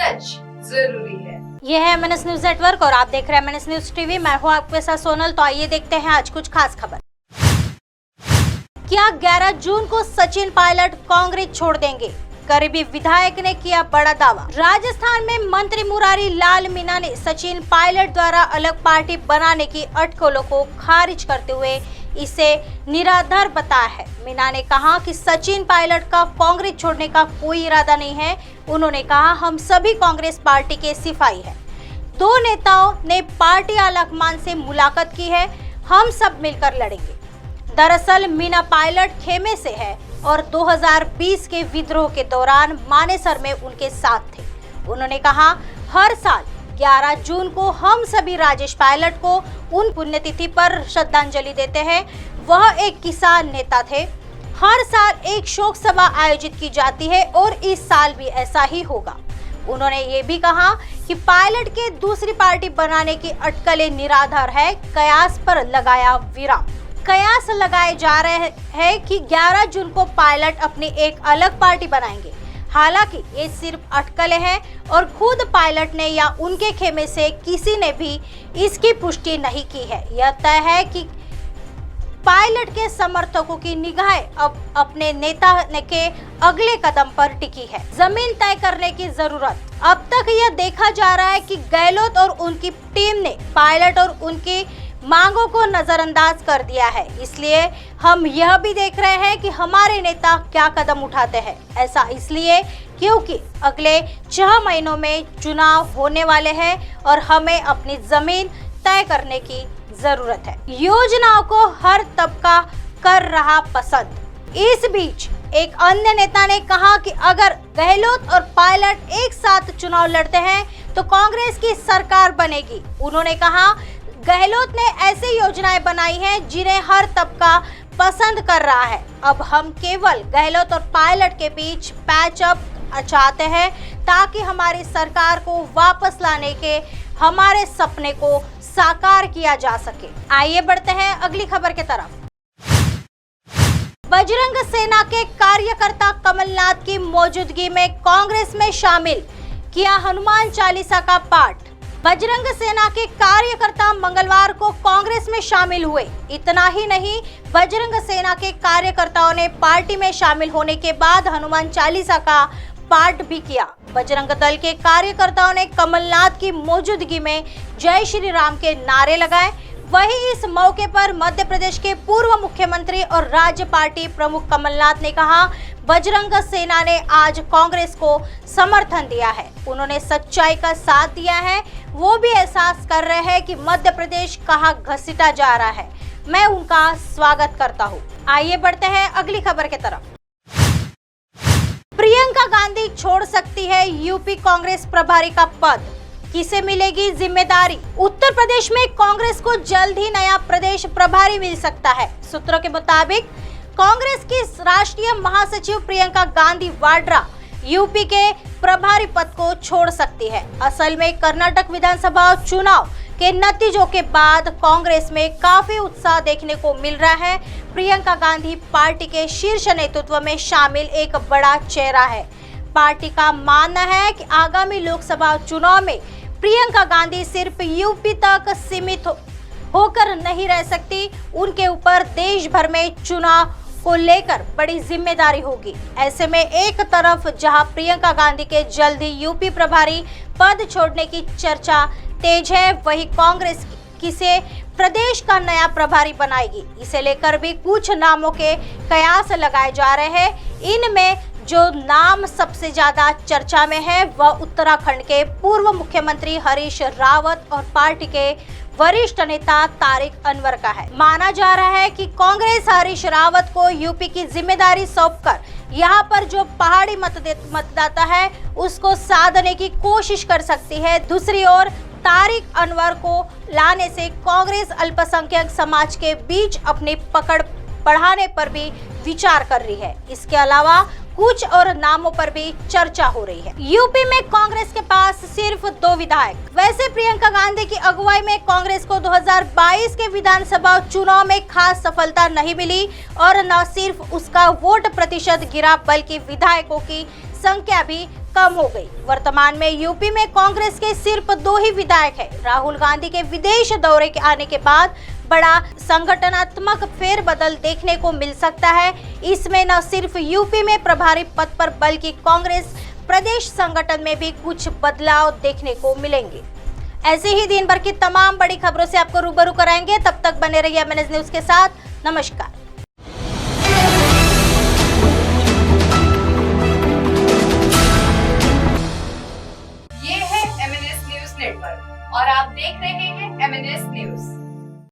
सच जरूरी है। ये है MNS न्यूज नेटवर्क और आप देख रहे हैं MNS न्यूज टीवी। मैं हूँ आपके साथ सोनल। तो आइए देखते हैं आज कुछ खास खबर। क्या 11 जून को सचिन पायलट कांग्रेस छोड़ देंगे? करीबी विधायक ने किया बड़ा दावा। राजस्थान में मंत्री मुरारी लाल मीणा ने सचिन पायलट द्वारा अलग पार्टी बनाने की अटकलों को खारिज करते हुए इसे निराधार बताया है। मीणा ने कहा कि सचिन पायलट का कांग्रेस छोड़ने का कोई इरादा नहीं है। उन्होंने कहा, हम सभी कांग्रेस पार्टी के सिपाही हैं। दो नेताओं ने पार्टी आलाकमान से मुलाकात की है, हम सब मिलकर लड़ेंगे। दरअसल मीणा पायलट खेमे से है और 2020 के विद्रोह के दौरान मानेसर में उनके साथ थे। उन्होंने कहा, हर साल 11 जून को हम सभी राजेश पायलट को उन पुण्यतिथि पर श्रद्धांजलि देते हैं। वह एक किसान नेता थे। हर साल एक शोक सभा आयोजित की जाती है और इस साल भी ऐसा ही होगा। उन्होंने ये भी कहा कि पायलट के दूसरी पार्टी बनाने की अटकलें निराधार है। कयास पर लगाया विराम। कयास लगाए जा रहे हैं कि 11 जून को पायलट अपनी एक अलग पार्टी बनाएंगे। हालांकि ये सिर्फ अटकलें हैं और खुद पायलट ने या उनके खेमे से किसी ने भी इसकी पुष्टि नहीं की है। यह तय है कि पायलट के समर्थकों की निगाहें अब अपने नेता के अगले कदम पर टिकी है। जमीन तय करने की जरूरत। अब तक यह देखा जा रहा है कि गहलोत और उनकी टीम ने पायलट और उनकी मांगों को नजरअंदाज कर दिया है। इसलिए हम यह भी देख रहे हैं कि हमारे नेता क्या कदम उठाते हैं। ऐसा इसलिए क्योंकि अगले 6 महीनों में चुनाव होने वाले हैं और हमें अपनी जमीन तय करने की जरूरत है। योजनाओं को हर तबका कर रहा पसंद। इस बीच एक अन्य नेता ने कहा कि अगर गहलोत और पायलट एक साथ चुनाव लड़ते हैं तो कांग्रेस की सरकार बनेगी। उन्होंने कहा, गहलोत ने ऐसी योजनाएं बनाई हैं जिन्हें हर तबका पसंद कर रहा है। अब हम केवल गहलोत और पायलट के बीच पैचअप चाहते हैं ताकि हमारी सरकार को वापस लाने के हमारे सपने को साकार किया जा सके। आइए बढ़ते हैं अगली खबर की तरफ। बजरंग सेना के कार्यकर्ता कमलनाथ की मौजूदगी में कांग्रेस में शामिल किया हनुमान चालीसा का पाठ। बजरंग सेना के कार्यकर्ता मंगलवार को कांग्रेस में शामिल हुए। इतना ही नहीं, बजरंग सेना के कार्यकर्ताओं ने पार्टी में शामिल होने के बाद हनुमान चालीसा का पाठ भी किया। बजरंग दल के कार्यकर्ताओं ने कमलनाथ की मौजूदगी में जय श्री राम के नारे लगाए। वहीं इस मौके पर मध्य प्रदेश के पूर्व मुख्यमंत्री और राज्य पार्टी प्रमुख कमलनाथ ने कहा, बजरंग सेना ने आज कांग्रेस को समर्थन दिया है। उन्होंने सच्चाई का साथ दिया है। वो भी एहसास कर रहे हैं कि मध्य प्रदेश कहाँ घसीटा जा रहा है। मैं उनका स्वागत करता हूँ। आइए बढ़ते हैं अगली खबर की तरफ। प्रियंका गांधी छोड़ सकती है यूपी कांग्रेस प्रभारी का पद, किसे मिलेगी जिम्मेदारी? उत्तर प्रदेश में कांग्रेस को जल्द ही नया प्रदेश प्रभारी मिल सकता है। सूत्रों के मुताबिक कांग्रेस की राष्ट्रीय महासचिव प्रियंका गांधी वाड्रा यूपी के प्रभारी पद को छोड़ सकती है। असल में कर्नाटक विधानसभा चुनाव के नतीजों के बाद कांग्रेस में काफी उत्साह देखने को मिल रहा है। प्रियंका गांधी पार्टी के शीर्ष नेतृत्व में शामिल एक बड़ा चेहरा है। पार्टी का मानना है कि आगामी लोकसभा चुनाव में प्रियंका गांधी सिर्फ यूपी तक सीमित होकर नहीं रह सकती। उनके ऊपर देश भर में चुनाव को लेकर बड़ी जिम्मेदारी होगी। ऐसे में एक तरफ जहां प्रियंका गांधी के जल्द ही यूपी प्रभारी पद छोड़ने की चर्चा तेज है, वहीं कांग्रेस किसे प्रदेश का नया प्रभारी बनाएगी, इसे लेकर भी कुछ नामों के कयास लगाए जा रहे हैं। इनमें जो नाम सबसे ज्यादा चर्चा में है वह उत्तराखंड के पूर्व मुख्यमंत्री हरीश रावत और पार्टी के वरिष्ठ नेता तारिक अनवर का है। माना जा रहा है कि कांग्रेस हरीश रावत को यूपी की जिम्मेदारी सौंपकर यहां पर जो पहाड़ी मतदाता है उसको साधने की कोशिश कर सकती है। दूसरी ओर तारिक अनवर को लाने से कांग्रेस अल्पसंख्यक समाज के बीच अपनी पकड़ बढ़ाने पर भी विचार कर रही है। इसके अलावा कुछ और नामों पर भी चर्चा हो रही है। यूपी में कांग्रेस के पास सिर्फ 2 विधायक। वैसे प्रियंका गांधी की अगुवाई में कांग्रेस को 2022 के विधानसभा चुनाव में खास सफलता नहीं मिली और न सिर्फ उसका वोट प्रतिशत गिरा बल्कि विधायकों की संख्या भी कम हो गई। वर्तमान में यूपी में कांग्रेस के सिर्फ 2 ही विधायक हैं। राहुल गांधी के विदेश दौरे के आने के बाद बड़ा संगठनात्मक फेरबदल देखने को मिल सकता है। इसमें न सिर्फ यूपी में प्रभारी पद पर बल्कि कांग्रेस प्रदेश संगठन में भी कुछ बदलाव देखने को मिलेंगे। ऐसे ही दिन भर की तमाम बड़ी खबरों से आपको रूबरू कराएंगे। तब तक बने रहिए MNS न्यूज के साथ। नमस्कार।